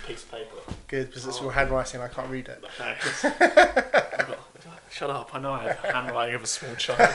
Piece of paper. Good, because it's your handwriting. I can't read it. Okay. Shut up! I know I have handwriting of a small child.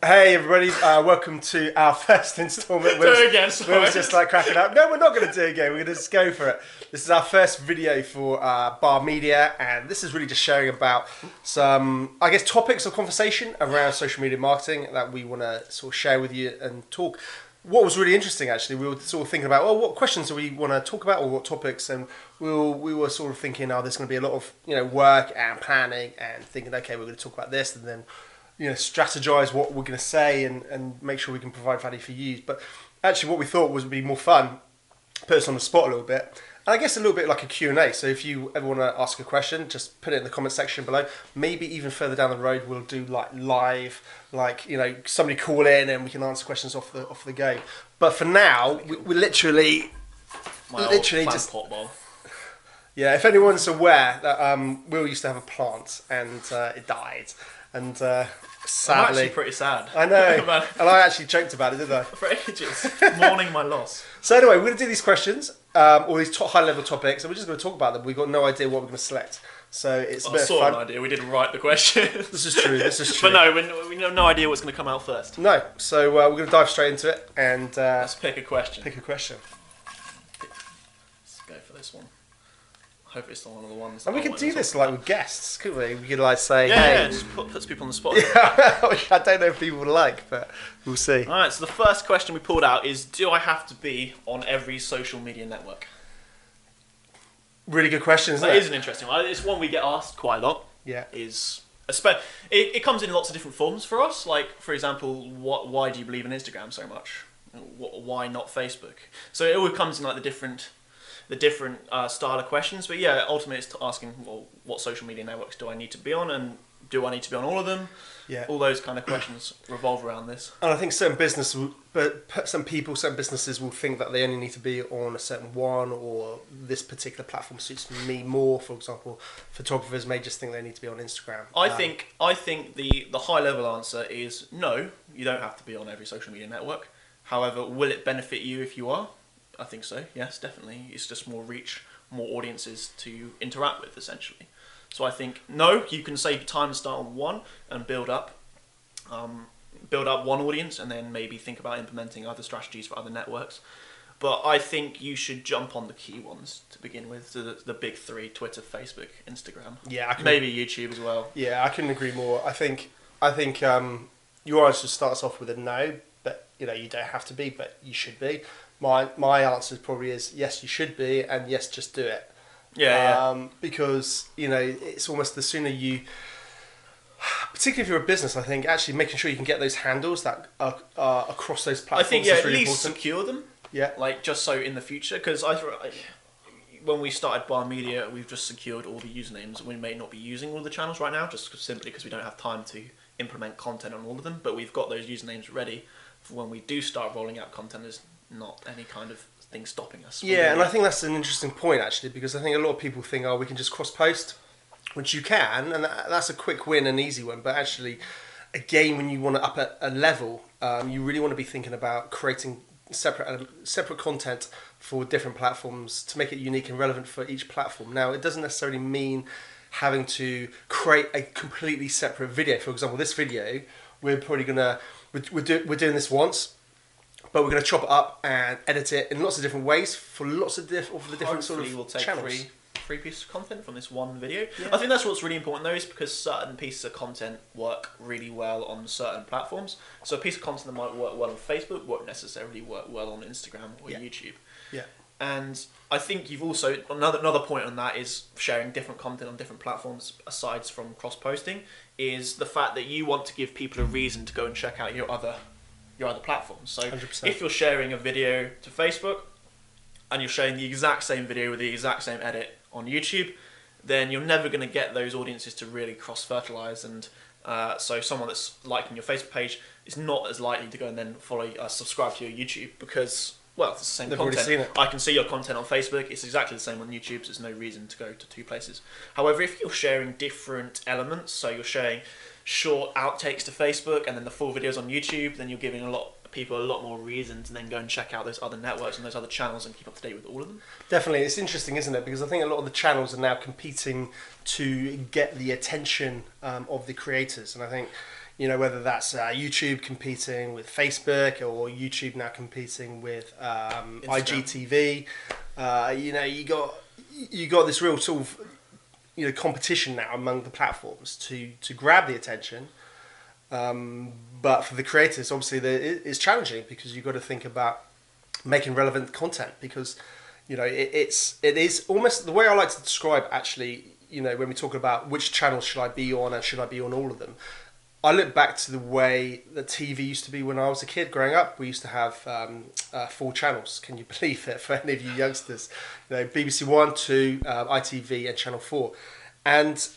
Hey everybody, welcome to our first instalment. Do it again, sorry. We were just like cracking up. No, we're not going to do it again. We're going to just go for it. This is our first video for Bar Media, and this is really just sharing about some, I guess, topics of conversation around social media marketing that we want to sort of share with you and talk. What was really interesting, actually, we were sort of thinking about, well, what questions do we want to talk about, or what topics, and we were sort of thinking, oh, there's going to be a lot of work and planning, and thinking, okay, we're going to talk about this, and then strategize what we're going to say and make sure we can provide value for you. But actually what we thought would be more fun, put us on the spot a little bit. And I guess a little bit like a Q&A. So if you ever want to ask a question, just put it in the comment section below. Maybe even further down the road, we'll do like live, somebody call in and we can answer questions off the go. But for now, we literally just... pot bowl. Yeah, if anyone's aware that Will used to have a plant and it died. And sadly... I'm actually pretty sad. I know. And I actually joked about it, didn't I? For ages. Mourning my loss. So anyway, we're going to do these questions, all these high-level topics, and we're just going to talk about them. We've got no idea what we're going to select. So it's a bit of fun. An idea. We didn't write the question. This is true. But no, we have no idea what's going to come out first. No. So we're going to dive straight into it and... let's pick a question. Pick a question. Let's go for this one. Hope it's not one of the ones. And we could do this like with guests, couldn't we? We could like say, hey, just puts people on the spot. I don't know if people would like, but we'll see. All right. So the first question we pulled out is: do I have to be on every social media network? Really good question, isn't it? It is an interesting one. It's one we get asked quite a lot. Yeah. It comes in lots of different forms for us. Like, for example, why do you believe in Instagram so much? Why not Facebook? So it all comes in like the different style of questions. But yeah, ultimately it's asking, well, what social media networks do I need to be on, and do I need to be on all of them? Yeah. All those kind of questions revolve around this. And I think certain businesses will think that they only need to be on a certain one, or this particular platform suits me more. For example, photographers may just think they need to be on Instagram. I think the high level answer is no, you don't have to be on every social media network. However, will it benefit you if you are? I think so, yes, definitely. It's just more reach, more audiences to interact with, essentially. So I think, no, you can save time and start on one and build up one audience, and then maybe think about implementing other strategies for other networks. But I think you should jump on the key ones to begin with, so the big three: Twitter, Facebook, Instagram. Yeah, maybe YouTube as well. Yeah, I couldn't agree more. I think your answer starts off with a no, but you don't have to be, but you should be. My answer probably is yes, you should be, and yes, just do it. Yeah. Because it's almost the sooner you, particularly if you're a business, I think actually making sure you can get those handles that are across those platforms. I think is at really least important. secure them. Yeah. Like just so in the future, because when we started Bar Media, we've just secured all the usernames. We may not be using all the channels right now, just simply because we don't have time to implement content on all of them. But we've got those usernames ready for when we do start rolling out content. There's not any kind of thing stopping us. Yeah, and I think that's an interesting point actually, because I think a lot of people think, we can just cross-post, which you can, and that's a quick win, an easy one. But actually, again, when you want to up a level, you really want to be thinking about creating separate content for different platforms to make it unique and relevant for each platform. Now, it doesn't necessarily mean having to create a completely separate video. For example, this video, we're probably we're doing this once. But we're going to chop it up and edit it in lots of different ways for lots of the different sort of we'll take channels. Three pieces of content from this one video. Yeah. I think that's what's really important though, is because certain pieces of content work really well on certain platforms. So a piece of content that might work well on Facebook won't necessarily work well on Instagram or YouTube. Yeah. And I think you've also another point on that is sharing different content on different platforms aside from cross-posting, is the fact that you want to give people a reason to go and check out your other platforms. So 100%. If you're sharing a video to Facebook and you're sharing the exact same video with the exact same edit on YouTube, then you're never going to get those audiences to really cross-fertilize, and so someone that's liking your Facebook page is not as likely to go and then subscribe to your YouTube, because, well, it's the same They've content. already seen it. I can see your content on Facebook, it's exactly the same on YouTube, so there's no reason to go to two places. However, if you're sharing different elements, so you're sharing short outtakes to Facebook and then the full videos on YouTube, then you're giving a lot people a lot more reason to then go and check out those other networks and those other channels and keep up to date with all of them. Definitely, it's interesting, isn't it? Because I think a lot of the channels are now competing to get the attention of the creators, and I think, you know, whether that's YouTube competing with Facebook or YouTube now competing with IGTV, you know, you got this real sort of, you know, competition now among the platforms to grab the attention. But for the creators, obviously, it's challenging because you've got to think about making relevant content, because, you know, it is almost the way I like to describe, actually, you know, when we talk about which channels should I be on and should I be on all of them. I look back to the way the TV used to be when I was a kid growing up. We used to have 4 channels. Can you believe it? For any of you youngsters, you know, BBC One, 2, ITV, and Channel 4, and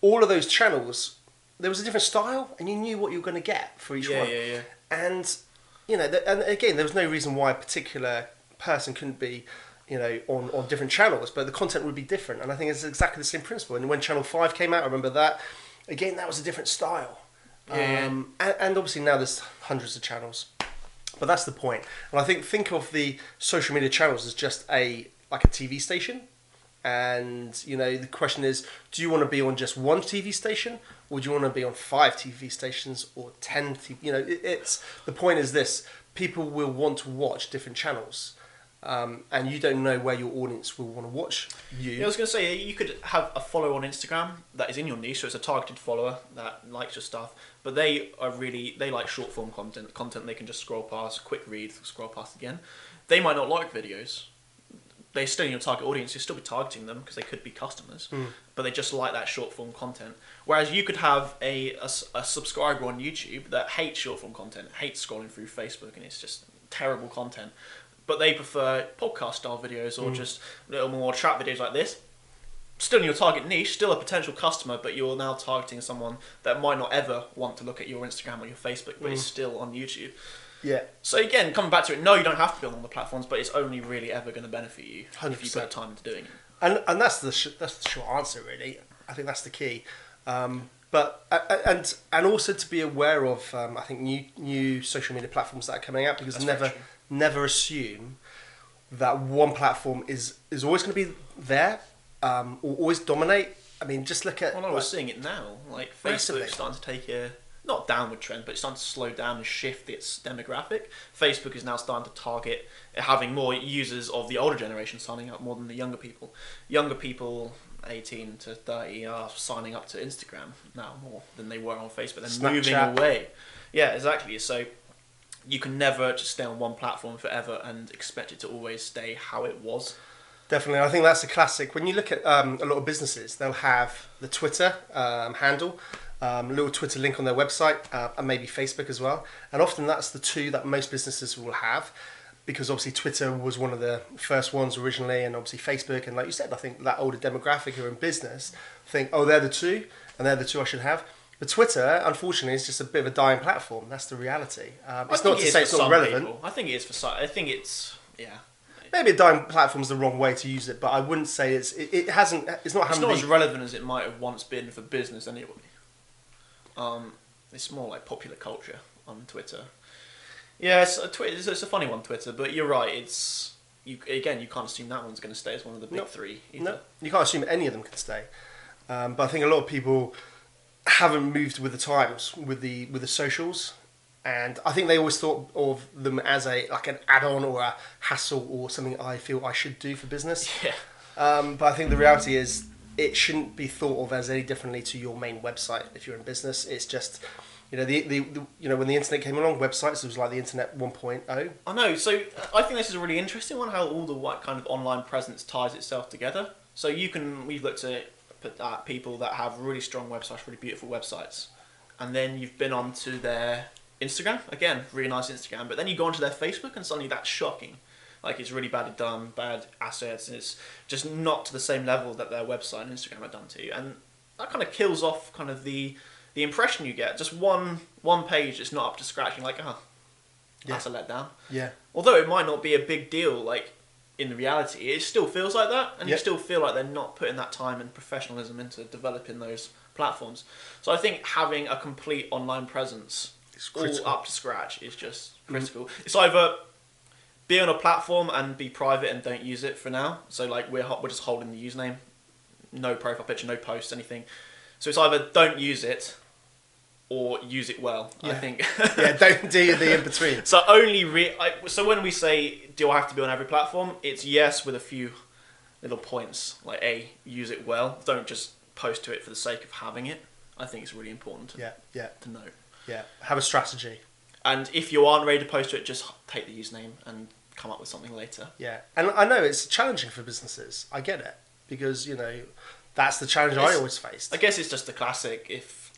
all of those channels, there was a different style, and you knew what you were going to get for each one. Yeah. And, you know, and again, there was no reason why a particular person couldn't be, you know, on different channels, but the content would be different. And I think it's exactly the same principle. And when Channel 5 came out, I remember that. Again, that was a different style. And obviously now there's hundreds of channels. But that's the point. And I think of the social media channels as just like a TV station. And, you know, the question is, do you want to be on just one TV station, or do you want to be on 5 TV stations or 10 TV? You know, it's the point is this: people will want to watch different channels, and you don't know where your audience will want to watch you. Yeah, I was going to say, you could have a follower on Instagram that is in your niche, so it's a targeted follower that likes your stuff, but they like short form content they can just scroll past, quick read, scroll past again. They might not like videos. They're still in your target audience, you'll still be targeting them because they could be customers, but they just like that short form content. Whereas you could have a subscriber on YouTube that hates short form content, hates scrolling through Facebook, and it's just terrible content, but they prefer podcast style videos or just little more chat videos like this. Still in your target niche, still a potential customer, but you're now targeting someone that might not ever want to look at your Instagram or your Facebook, but is still on YouTube. Yeah. So again, coming back to it, no, you don't have to be on all the platforms, but it's only really ever going to benefit you 100%. if you put time into doing it. And that's the short answer, really. I think that's the key. But and also to be aware of, I think new social media platforms that are coming out, because never assume that one platform is always going to be there, or always dominate. I mean, just look at. Well, no, we're seeing it now. Like Facebook's starting to take a not downward trend, but it's starting to slow down and shift its demographic. Facebook is now starting to target having more users of the older generation signing up more than the younger people. Younger people, 18 to 30, are signing up to Instagram now more than they were on Facebook. They're moving away. Yeah, exactly. So you can never just stay on one platform forever and expect it to always stay how it was. Definitely, I think that's a classic. When you look at a lot of businesses, they'll have the Twitter handle, a little Twitter link on their website, and maybe Facebook as well. And often that's the two that most businesses will have, because obviously Twitter was one of the first ones originally, and obviously Facebook. And like you said, I think that older demographic who are in business think, oh, they're the two, and they're the two I should have. But Twitter, unfortunately, is just a bit of a dying platform. That's the reality. It's not to say it's not relevant. I think it is for some. I think it's, yeah. Maybe a dying platform is the wrong way to use it, but I wouldn't say it's not as relevant as it might have once been for business anyway. It's more like popular culture on Twitter. Yeah, it's a funny one, Twitter, but you're right. You can't assume that one's going to stay as one of the big three either. No, you can't assume any of them can stay. But I think a lot of people haven't moved with the times with the socials. And I think they always thought of them as like an add-on or a hassle or something I feel I should do for business. Yeah. But I think the reality is it shouldn't be thought of as any differently to your main website if you're in business. It's just, you know, when the internet came along, websites, it was like the internet 1.0. I know. So I think this is a really interesting one, how all the kind of online presence ties itself together. So we've looked at people that have really strong websites, really beautiful websites, and then you've been onto their Instagram, again, really nice Instagram, but then you go onto their Facebook and suddenly that's shocking. Like, it's really badly done, bad assets, and it's just not to the same level that their website and Instagram are done to. And that kind of kills off kind of the impression you get. Just one page that's not up to scratch, and you're like, that's a letdown. Yeah. Although it might not be a big deal, like, in reality, it still feels like that, and you still feel like they're not putting that time and professionalism into developing those platforms. So I think having a complete online presence all up to scratch is just critical. It's either be on a platform and be private and don't use it for now. So like we're just holding the username, no profile picture, no posts, anything. So it's either don't use it or use it well. I think. Yeah, don't do the in between. So so when we say do I have to be on every platform, it's yes with a few little points like use it well. Don't just post to it for the sake of having it. I think it's really important to note. Yeah, have a strategy. And if you aren't ready to post to it, just take the username and come up with something later. Yeah, and I know it's challenging for businesses. I get it because that's the challenge I always faced. I guess it's just the classic. If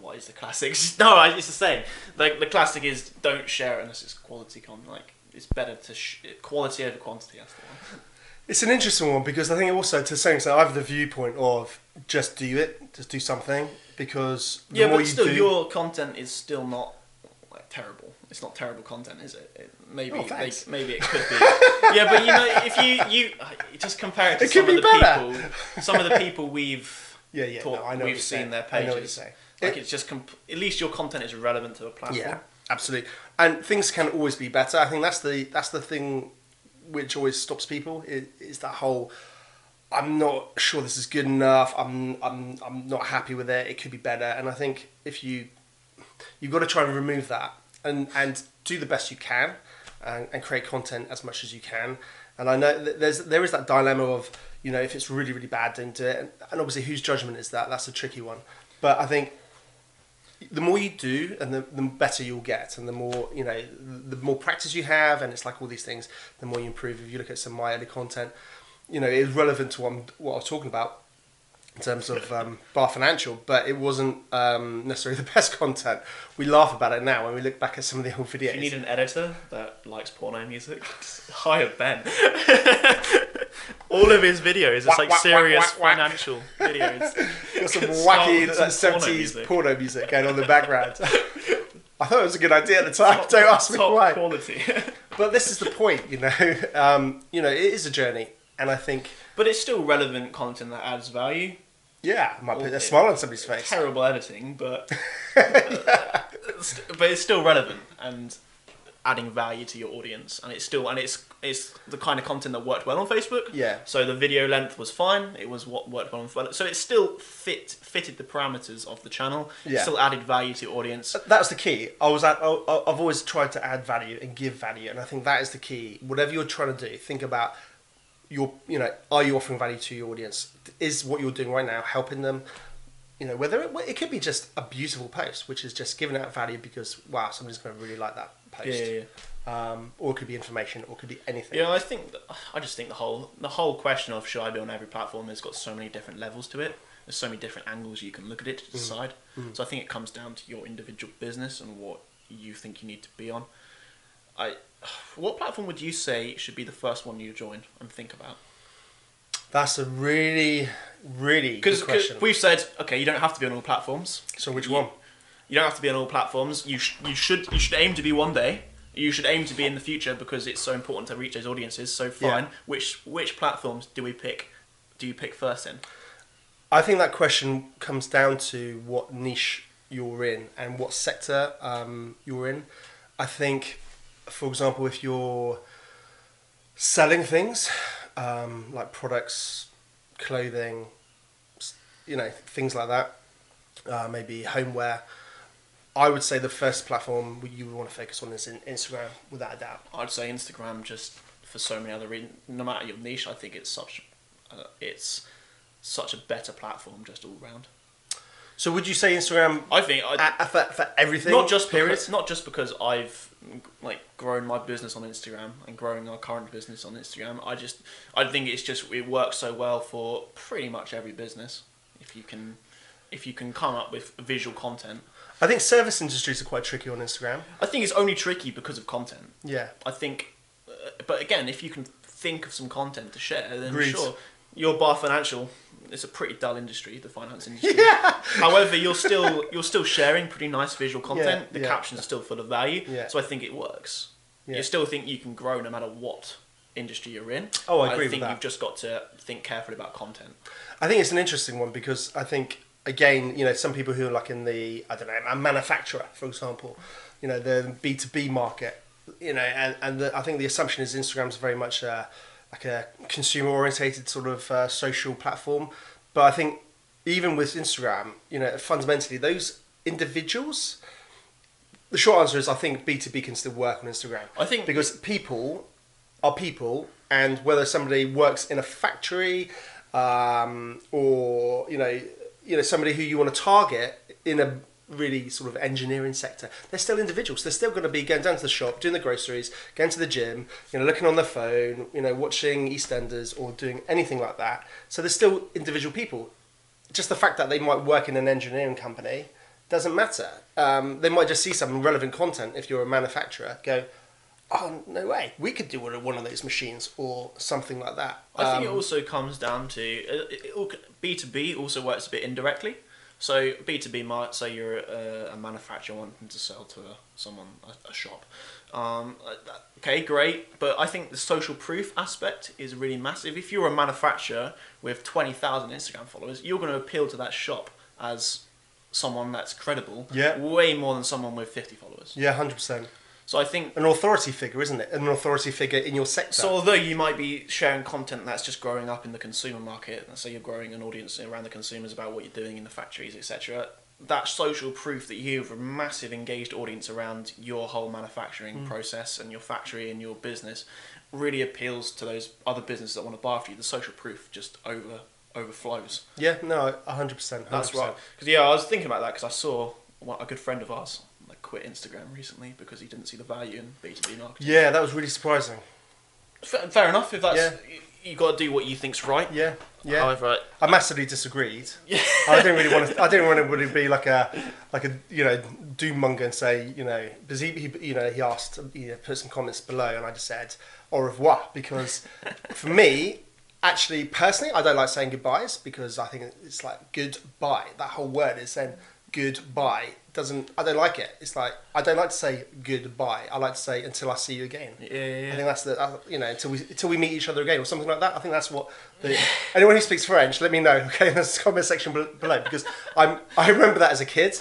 what is the classic? No, it's the same. Like the classic is don't share it unless it's quality content. Like it's better to quality over quantity. That's the one. It's an interesting one because I think also to some extent I have the viewpoint of just do it, just do something because the more but still you do, your content is still not terrible. It's not terrible content, is it? Maybe it could be. Yeah, but if you just compare it to some of the people we've we've seen their pages. I know what you're saying. It's just at least your content is relevant to the platform. Yeah, absolutely. And things can always be better. I think that's the thing which always stops people is that whole I'm not sure this is good enough. I'm not happy with it. It could be better. And I think if you've got to try and remove that and do the best you can and create content as much as you can. And I know that there is that dilemma of if it's really really bad, don't do it. And obviously whose judgment is that? That's a tricky one. But I think the more you do and the better you'll get, and the more the more practice you have, and it's like all these things, the more you improve. If you look at some of my early content, it is relevant to what I was talking about in terms of Bar Financial, but it wasn't necessarily the best content. We laugh about it now when we look back at some of the old videos. If you need an editor that likes porno music, hire Ben. All of his videos, it's like serious financial videos. Got some wacky 70s porno music going on in the background. I thought it was a good idea at the time. Don't ask me why. Quality. But this is the point, it is a journey, and I think. But it's still relevant content that adds value. Yeah, might put a smile on somebody's face. Terrible editing, but but it's still relevant and adding value to your audience, and it's the kind of content that worked well on Facebook. Yeah. So the video length was fine. It was what worked well on Facebook. So it still fitted the parameters of the channel. Yeah. Still added value to your audience. That's the key. I've always tried to add value and give value, and I think that is the key. Whatever you're trying to do, think about are you offering value to your audience? Is what you're doing right now helping them? Whether it could be just a beautiful post, which is just giving out value because wow, somebody's going to really like that post. Yeah. Or it could be information, or it could be anything. Yeah, I just think the whole question of should I be on every platform has got so many different levels to it. There's so many different angles you can look at it to decide. So I think it comes down to your individual business and what you think you need to be on. What platform would you say should be the first one you join and think about? That's a really, really good question. Because we've said, okay, you don't have to be on all platforms. So which one? You don't have to be on all platforms. You should aim to be one day. You should aim to be in the future because it's so important to reach those audiences. So fine. Yeah. Which platforms do you pick first in? I think that question comes down to what niche you're in and what sector you're in. I think, for example, if you're selling things like products, clothing, things like that, maybe homeware, I would say the first platform you would want to focus on is Instagram, without a doubt. I'd say Instagram just for so many other reasons. No matter your niche, I think it's such a better platform just all round. So would you say Instagram? I think for everything. Not just because I've grown my business on Instagram and growing our current business on Instagram. I think it works so well for pretty much every business. If you can come up with visual content. I think service industries are quite tricky on Instagram. I think it's only tricky because of content. Yeah. I think, but again, if you can think of some content to share, then Agreed. Sure. Your Bar Financial, it's a pretty dull industry, the finance industry. Yeah. However, you're still sharing pretty nice visual content. Yeah, the captions are still full of value. Yeah. So I think it works. Yeah. You still think you can grow no matter what industry you're in. Oh, I agree with that. I think you've just got to think carefully about content. I think it's an interesting one because I think again, some people who are like in the, I don't know, a manufacturer, for example, the B2B market, I think the assumption is Instagram's very much like a consumer orientated sort of social platform. But I think even with Instagram, fundamentally those individuals, the short answer is I think B2B can still work on Instagram. I think because people are people, and whether somebody works in a factory or somebody who you want to target in a really sort of engineering sector, they're still individuals. They're still going to be going down to the shop, doing the groceries, going to the gym, looking on their phone, watching EastEnders or doing anything like that. So they're still individual people. Just the fact that they might work in an engineering company doesn't matter. They might just see some relevant content. If you're a manufacturer, go, oh, no way, we could do one of those machines or something like that. I think it also comes down to B2B also works a bit indirectly. So B2B might say you're a manufacturer wanting to sell to a shop. Okay, great, but I think the social proof aspect is really massive. If you're a manufacturer with 20,000 Instagram followers, you're going to appeal to that shop as someone that's credible, way more than someone with 50 followers. Yeah, 100%. So I think an authority figure, isn't it? An authority figure in your sector. So although you might be sharing content that's just growing up in the consumer market, so you're growing an audience around the consumers about what you're doing in the factories, etc., that social proof that you have a massive engaged audience around your whole manufacturing process and your factory and your business really appeals to those other businesses that want to buy off you. The social proof just overflows. Yeah, no, 100%. That's right. Because I was thinking about that because I saw a good friend of ours quit Instagram recently because he didn't see the value in B2B marketing. Yeah, that was really surprising. Fair enough. If that's you got to do what you think's right. Yeah. However, I massively disagreed. Yeah. I didn't really want to be like a doom monger and say because he asked put some comments below and I just said au revoir because for me. Actually, personally, I don't like saying goodbyes because I think it's like goodbye. That whole word is saying goodbye. I don't like it. It's like I don't like to say goodbye. I like to say until I see you again. Yeah. I think that's until we meet each other again or something like that. I think that's what anyone who speaks French, let me know. Okay, in the comment section below because I remember that as a kid.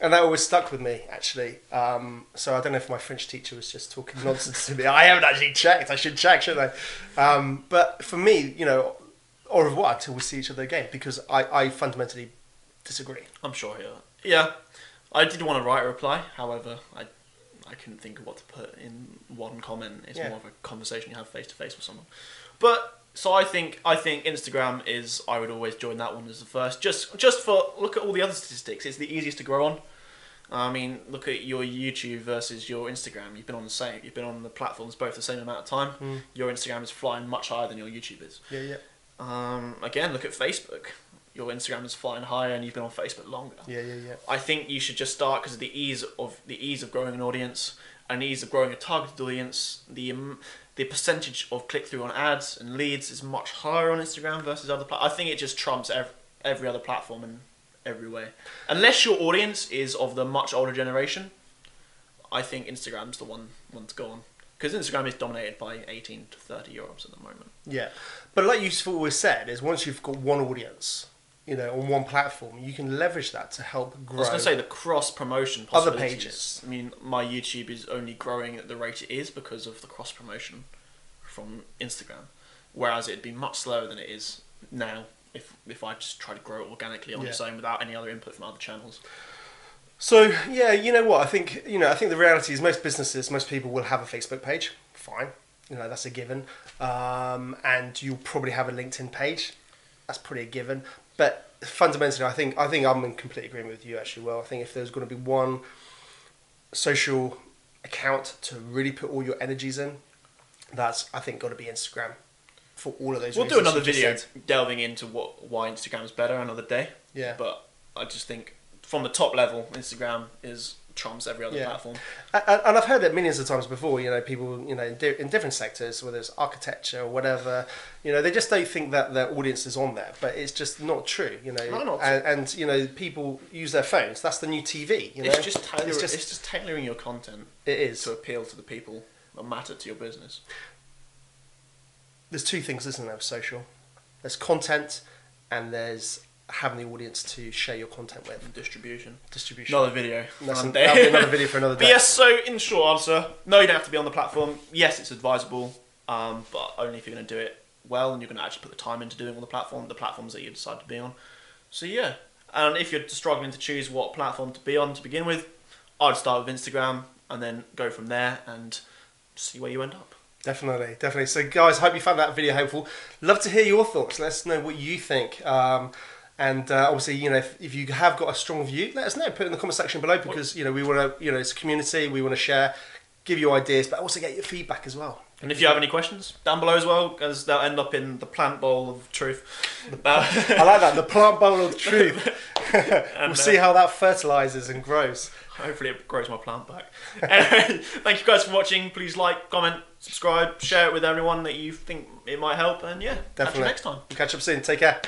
And that always stuck with me, actually. So I don't know if my French teacher was just talking nonsense to me. I haven't actually checked. I should check, shouldn't I? But for me, au revoir until we see each other again, because I fundamentally disagree. I'm sure yeah. I did want to write a reply. However, I couldn't think of what to put in one comment. It's more of a conversation you have face to face with someone. But so I think Instagram is. I would always join that one as the first. Just for look at all the other statistics. It's the easiest to grow on. I mean, look at your YouTube versus your Instagram. You've been on the platforms both the same amount of time. Your Instagram is flying much higher than your YouTube is. Yeah. Again, look at Facebook. Your Instagram is flying higher, and you've been on Facebook longer. Yeah. I think you should just start because of the ease of growing an audience and the ease of growing a targeted audience. The percentage of click through on ads and leads is much higher on Instagram versus other platforms. I think it just trumps every other platform in every way. Unless your audience is of the much older generation, I think Instagram's the one to go on. Because Instagram is dominated by 18 to 30 year olds at the moment. Yeah. But like you've always said, is once you've got one audience, on one platform, you can leverage that to help grow. I was going to say the cross-promotion other possibilities. pages. I mean, my YouTube is only growing at the rate it is because of the cross-promotion from Instagram. Whereas it'd be much slower than it is now if I just try to grow it organically on its own without any other input from other channels. So yeah, you know what? I think the reality is most people will have a Facebook page. Fine, that's a given, and you'll probably have a LinkedIn page. That's pretty a given. But fundamentally, I think I'm in complete agreement with you. Actually, well, I think if there's going to be one social account to really put all your energies in, that's I think got to be Instagram. For all of those we'll reasons do another video delving into why Instagram is better another day. Yeah. But I just think from the top level, Instagram trumps every other platform. And I've heard it millions of times before. People in different sectors, whether it's architecture or whatever, they just don't think that their audience is on there. But it's just not true. No, not and people use their phones. That's the new TV. It's just tailoring your content. It is to appeal to the people that matter to your business. There's two things, isn't there, with social? There's content and there's having the audience to share your content with. Distribution. Another video. That'll be another video for another day. But yes, so in short answer, no, you don't have to be on the platform. Yes, it's advisable, but only if you're going to do it well and you're going to actually put the time into doing on the platforms that you decide to be on. So yeah, and if you're struggling to choose what platform to be on to begin with, I'd start with Instagram and then go from there and see where you end up. Definitely, definitely. So guys, hope you found that video helpful. Love to hear your thoughts. Let us know what you think. And obviously, you know, if you have got a strong view, let us know. Put it in the comment section below, because you know we want to, you know, it's a community. We want to share, give you ideas, but also get your feedback as well. And if you have any questions, down below as well, as they'll end up in the plant bowl of truth. I like that, the plant bowl of truth. We'll see how that fertilizes and grows. Hopefully it grows my plant back. Anyway, thank you guys for watching. Please like, comment, subscribe, share it with everyone that you think it might help. And yeah, definitely. catch you next time. We'll catch up soon. Take care.